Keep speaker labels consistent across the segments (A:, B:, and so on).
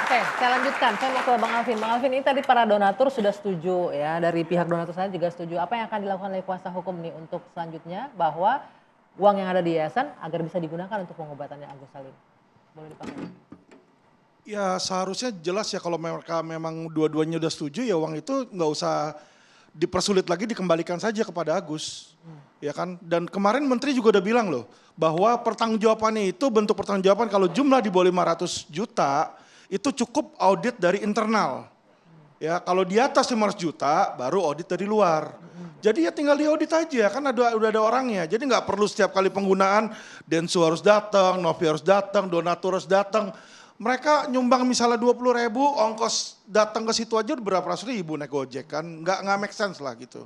A: Oke, saya lanjutkan. Saya mau ke Bang Alvin. Bang Alvin, ini tadi para donatur sudah setuju ya, dari pihak donatur saya juga setuju. Apa yang akan dilakukan oleh kuasa hukum nih untuk selanjutnya bahwa uang yang ada di yayasan agar bisa digunakan untuk pengobatannya Agus Salim? Boleh dipakai.
B: Ya seharusnya jelas ya kalau mereka memang dua-duanya udah setuju ya uang itu nggak usah dipersulit lagi, dikembalikan saja kepada Agus. Ya kan, dan kemarin Menteri juga udah bilang loh bahwa pertanggungjawabannya itu bentuk pertanggungjawaban kalau jumlah di bawah 500 juta itu cukup audit dari internal. Ya kalau di atas 500 juta baru audit dari luar. Jadi ya tinggal diaudit aja kan udah ada orangnya. Jadi nggak perlu setiap kali penggunaan Densu harus datang, Novi harus datang, donatur harus datang. Mereka nyumbang misalnya 20.000, ongkos datang ke situ aja udah berapa ratus ribu naik Gojek kan. Nggak make sense lah gitu.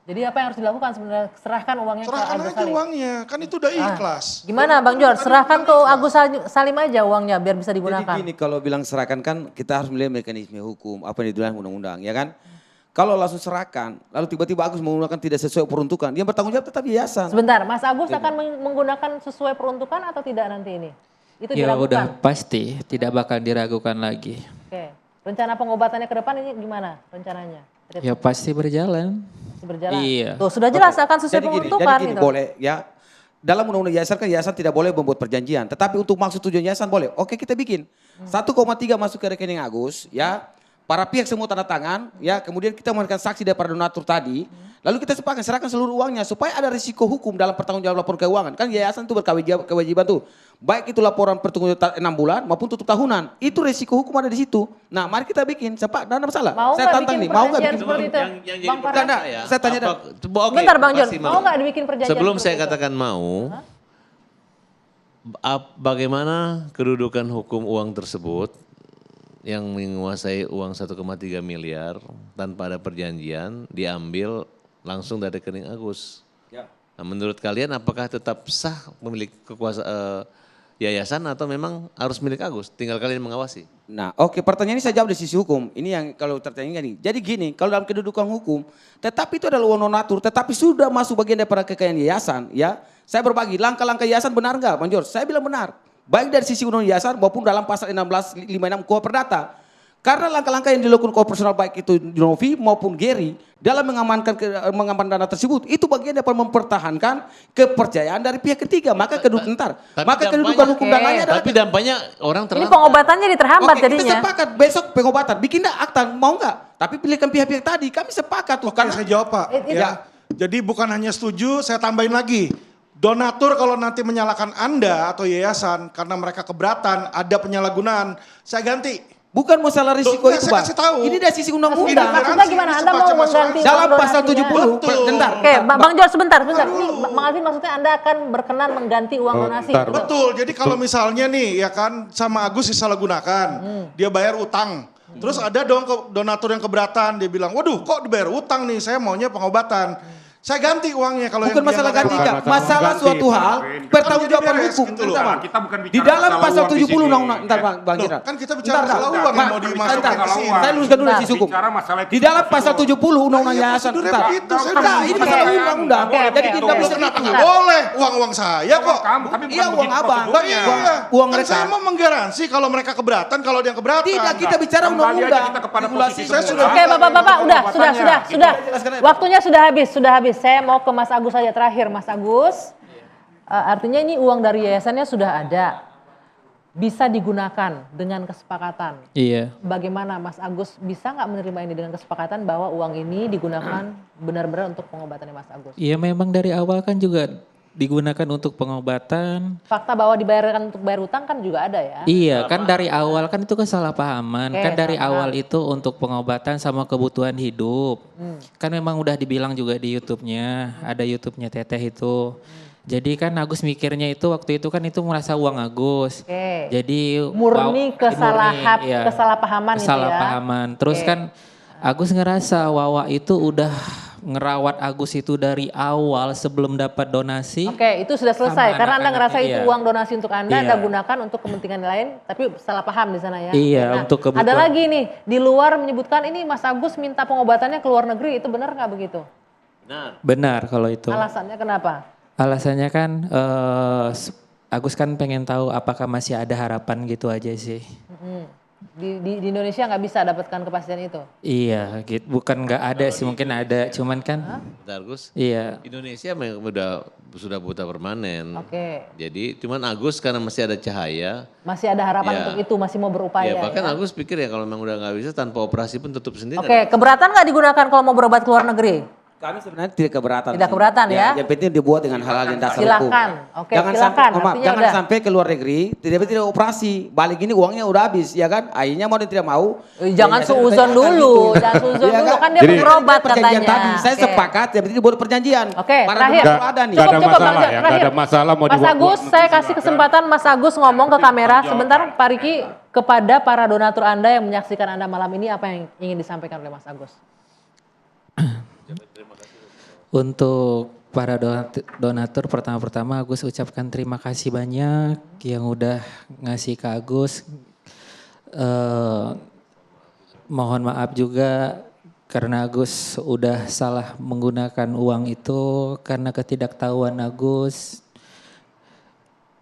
A: Jadi apa yang harus dilakukan sebenarnya? Serahkan uangnya
B: Serahkan
A: ke Agus
B: aja
A: Salim.
B: uangnya, kan itu udah ikhlas.
A: Gimana Bang Jor? Serahkan ke Agus Salim aja uangnya biar bisa digunakan.
C: Jadi gini, kalau bilang serahkan kan kita harus melihat mekanisme hukum, apa yang dibilang undang-undang, ya kan? Kalau langsung serahkan, lalu tiba-tiba Agus menggunakan tidak sesuai peruntukan, dia bertanggung jawab tetap yayasan.
A: Sebentar, Mas Agus akan menggunakan sesuai peruntukan atau tidak nanti ini? Itu
D: Ya
A: diragukan.
D: udah pasti tidak bakal diragukan lagi.
A: Oke. Rencana pengobatannya ke depan ini gimana rencananya?
D: Ya pasti berjalan.
A: Berjalan.
D: Iya.
A: Tuh sudah jelas akan sesuai peruntukan
C: jadi gini,
A: gitu.
C: boleh ya. Dalam undang-undang yayasan kan yayasan tidak boleh membuat perjanjian. Tetapi untuk maksud tujuan yayasan boleh. Oke kita bikin. 1,3 masuk ke rekening Agus ya. Para pihak semua tanda tangan ya. Kemudian kita memberikan saksi dari para donatur tadi. Lalu kita sepakat serahkan seluruh uangnya supaya ada risiko hukum dalam pertanggungjawaban laporan keuangan. Kan yayasan itu berkewajiban tuh. Baik itu laporan pertanggungjawaban 6 bulan maupun tutup tahunan. Itu risiko hukum ada di situ. Nah mari kita bikin. Cepat, tidak ada masalah.
A: Mau
C: Saya
A: nggak
C: tantang
A: bikin
C: nih. Mau nggak
A: perjanjian
C: bikin
A: seperti itu?
E: Yang
A: Bang
E: jadi
A: Farhan?
C: Enggak,
E: ya,
C: saya tanya dah.
E: oke,
A: Bentar Bang Jon,
E: pasti
A: mau nggak dibikin perjanjian?
E: Sebelum saya
A: seperti itu?
E: katakan mau, bagaimana kedudukan hukum uang tersebut yang menguasai uang 1,3 miliar tanpa ada perjanjian diambil langsung dari rekening Agus.
C: Ya.
E: Nah, menurut kalian apakah tetap sah memiliki kekuasaan yayasan atau memang harus milik Agus? Tinggal kalian mengawasi.
C: Nah oke pertanyaan ini saya jawab dari sisi hukum. Ini yang kalau tertanya nih. Jadi gini kalau dalam kedudukan hukum tetapi itu adalah uang donatur tetapi sudah masuk bagian daripada kekayaan yayasan ya. Saya berbagi langkah-langkah yayasan benar enggak Bang Jor? Saya bilang benar. Baik dari sisi undang yayasan maupun dalam pasal 1656 KUH Perdata. Karena langkah-langkah yang dilakukan operasional baik itu Novi maupun Gary dalam mengamankan dana tersebut itu bagian dapat mempertahankan kepercayaan dari pihak ketiga. Maka kedudukan hukum dananya adalah
E: Tapi dampaknya orang
A: Ini
E: terlambat.
A: pengobatannya terhambat
C: oke,
A: jadinya.
C: kita sepakat besok pengobatan. Bikin dah akta, mau nggak? Tapi pilihkan pihak-pihak tadi, kami sepakat tuh.
B: Oke saya jawab Pak.
A: Itu-
B: Ya. Jadi bukan hanya setuju, saya tambahin lagi. Donatur kalau nanti menyalahkan Anda atau yayasan karena mereka keberatan, ada penyalahgunaan, saya ganti.
C: Bukan masalah risiko
B: Loh,
C: itu
B: saya
C: Bang.
B: kasih tahu.
C: Ini dari sisi
B: Ini
C: undang-undang.
A: Maksudnya gimana? Anda mau
B: Semacam
A: mengganti
B: asuransi.
C: Dalam
A: uang
C: pasal
A: donasinya?
C: 70,
B: Betul.
C: bentar.
A: Oke, Bang Jor sebentar. Ini
B: Betul.
A: Bang Alvin maksudnya Anda akan berkenan mengganti uang donasi.
F: bentar,
A: gitu.
B: Betul, jadi kalau misalnya nih ya kan sama Agus disalahgunakan, dia bayar utang. Terus ada dong donatur yang keberatan, dia bilang, waduh kok dibayar utang nih, saya maunya pengobatan. Saya ganti uangnya kalau
C: Bukan
B: yang dia
C: masalah
B: nggak
C: ganti
B: rela.
C: Kak, masalah
F: ganti,
C: suatu
F: Pak
C: hal
F: Alvin.
C: pertanggungjawaban
B: Kan jadi beres
C: hukum.
B: gitu loh.
C: Bentar, Bang.
F: Kita bukan bicara
C: Di dalam
F: masalah
C: pasal
F: uang di
C: 70
F: sini.
C: undang-undang, bentar Bang
B: Loh,
C: Gira.
B: kan kita bicara
C: Bentar,
B: masalah
C: Bang.
B: uang yang mau
C: Bang,
B: dimasukkan
C: bentar.
B: ke sini.
C: Saya luruskan dulu dari sisi hukum.
F: Bicara masalah
C: Di dalam pasal 70 undang-undang
B: Iya,
C: yayasan.
B: prosedurnya
C: Bentar.
B: begitu, saya
C: Bentar,
B: bilang.
C: ini
B: Oke.
C: masalah undang-undang.
A: Oke,
C: Jadi
A: oke,
C: kita
A: oke.
C: bisa
B: Kenapa
C: gitu.
B: nggak boleh? Uang saya kok.
F: Kamu, tapi bukan
C: Iya, uang
F: begitu
C: abang.
B: Lah
F: prosedurnya.
B: iya,
C: Uang
B: kan
C: mereka.
B: saya mau menggaransi kalau mereka keberatan, kalau dia keberatan.
C: Tidak, kita bicara
F: Kembali aja
C: undang-undang.
F: kita kepada
C: Regulasi.
F: posisi
B: Saya sudah-
A: Oke, Bapak-bapak, sudah.
C: Jelaskan aja.
A: Waktunya sudah habis. Saya mau ke Mas Agus saja terakhir, Mas Agus. Artinya ini uang dari yayasannya sudah ada, bisa digunakan dengan kesepakatan.
D: Iya.
A: Bagaimana Mas Agus bisa nggak menerima ini dengan kesepakatan bahwa uang ini digunakan benar-benar untuk pengobatannya Mas Agus?
D: Iya memang dari awal kan juga digunakan untuk pengobatan.
A: Fakta bahwa dibayarkan untuk bayar utang kan juga ada ya.
D: Iya kan dari awal kan itu kesalahpahaman.
A: Oke,
D: Kan dari
A: salah
D: awal itu untuk pengobatan sama kebutuhan hidup. Kan memang udah dibilang juga di YouTube-nya. Ada YouTube-nya Teteh itu. Jadi kan Agus mikirnya itu waktu itu kan itu merasa uang Agus.
A: Oke.
D: Jadi
A: Murni
D: iya.
A: kesalahpahaman itu ya.
D: Kesalahpahaman. Terus
A: Oke.
D: kan Agus ngerasa Wawa itu udah ngerawat Agus itu dari awal sebelum dapat donasi.
A: Oke, itu sudah selesai.
D: Sama
A: Karena Anda ngerasa
D: anak-anaknya,
A: itu
D: iya.
A: uang donasi untuk Anda
D: Iya.
A: gunakan untuk kepentingan lain, tapi salah paham di sana ya.
D: Iya,
A: Nah,
D: untuk kebutuhan.
A: ada lagi nih, di luar menyebutkan ini Mas Agus minta pengobatannya ke luar negeri, itu benar nggak begitu?
D: Benar kalau itu.
A: Alasannya kenapa?
D: Alasannya kan Agus kan pengen tahu apakah masih ada harapan gitu aja sih.
A: Di Indonesia nggak bisa dapatkan kepastian itu.
D: Iya, gitu. Bukan nggak ada sih, mungkin ada, cuman kan.
E: Bentar, Gus.
D: Iya.
E: Indonesia memang sudah buta permanen.
A: Oke.
E: Jadi cuman Agus karena masih ada cahaya.
A: Masih ada harapan
E: Ya.
A: untuk itu, masih mau berupaya.
E: Ya bahkan
A: ya?
E: Agus pikir ya kalau memang udah nggak bisa tanpa operasi pun tutup sendiri.
A: Oke, keberatan nggak digunakan kalau mau berobat ke luar negeri?
C: Kami sebenarnya tidak keberatan.
A: Tidak
C: sih.
A: keberatan ya?
C: Yang penting dibuat dengan hal-hal yang dasar
A: Silakan.
C: hukum.
A: Oke,
C: jangan
A: silakan.
C: sampai, maaf,
A: Artinya
C: jangan
A: udah.
C: sampai ke luar negeri, tidak operasi. Balik ini uangnya udah habis, ya kan? Akhirnya mau dan tidak mau.
A: Jangan
C: ya,
A: suuzon
C: saya
A: dulu,
C: gitu.
A: jangan suuzon
C: Iya
A: dulu.
C: kan?
A: Kan dia mau berobat
C: Perjanjian
A: katanya.
C: tadi, saya
A: Oke.
C: sepakat, yang penting dibuat perjanjian.
A: Oke,
C: Para
A: terakhir.
C: donatur ada nih.
F: Nggak ada
A: Cukup,
F: masalah
A: Bang Jo.
F: ya, nggak ada
A: Terakhir.
F: masalah mau
A: Mas
F: dibuat.
A: Agus, saya kasih kesempatan Mas Agus ngomong ke kamera. Sebentar Pak Riki, kepada para donatur Anda yang menyaksikan Anda malam ini, apa yang ingin disampaikan oleh Mas Agus?
D: Untuk para donatur pertama-pertama Agus ucapkan terima kasih banyak yang udah ngasih ke Agus. Mohon maaf juga karena Agus udah salah menggunakan uang itu karena ketidaktahuan Agus.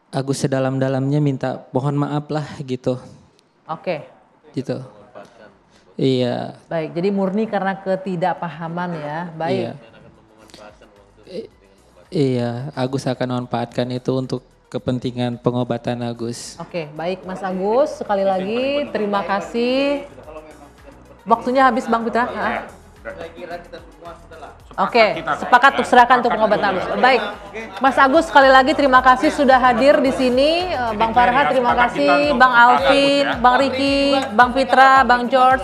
D: Agus sedalam-dalamnya minta mohon maaf lah gitu.
A: Oke.
D: Gitu. Iya.
A: Baik, jadi murni karena ketidakpahaman ya. Baik.
D: Iya. Iya, Agus akan memanfaatkan itu untuk kepentingan pengobatan Agus.
A: Oke, baik Mas Agus, sekali lagi terima kasih. Waktunya habis Bang Fitra. Oke, sepakat untuk serahkan untuk pengobatan Agus. Baik, Mas Agus sekali lagi terima kasih sudah hadir di sini. Bang Farhat terima kasih, Bang Alvin, Bang Riki, Bang Fitra, Bang George,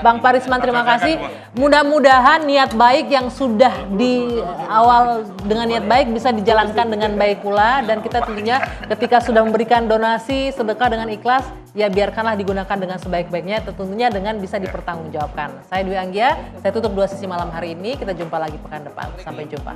A: Bang Parisman terima kasih. Mudah-mudahan niat baik yang sudah di awal dengan niat baik bisa dijalankan dengan baik pula, dan kita tentunya ketika sudah memberikan donasi sedekah dengan ikhlas, ya biarkanlah digunakan dengan sebaik-baiknya, tentunya dengan bisa dipertanggungjawabkan. Saya Dwi Anggia, saya tutup 2 sesi malam hari ini. Kita jumpa lagi pekan depan. Sampai jumpa.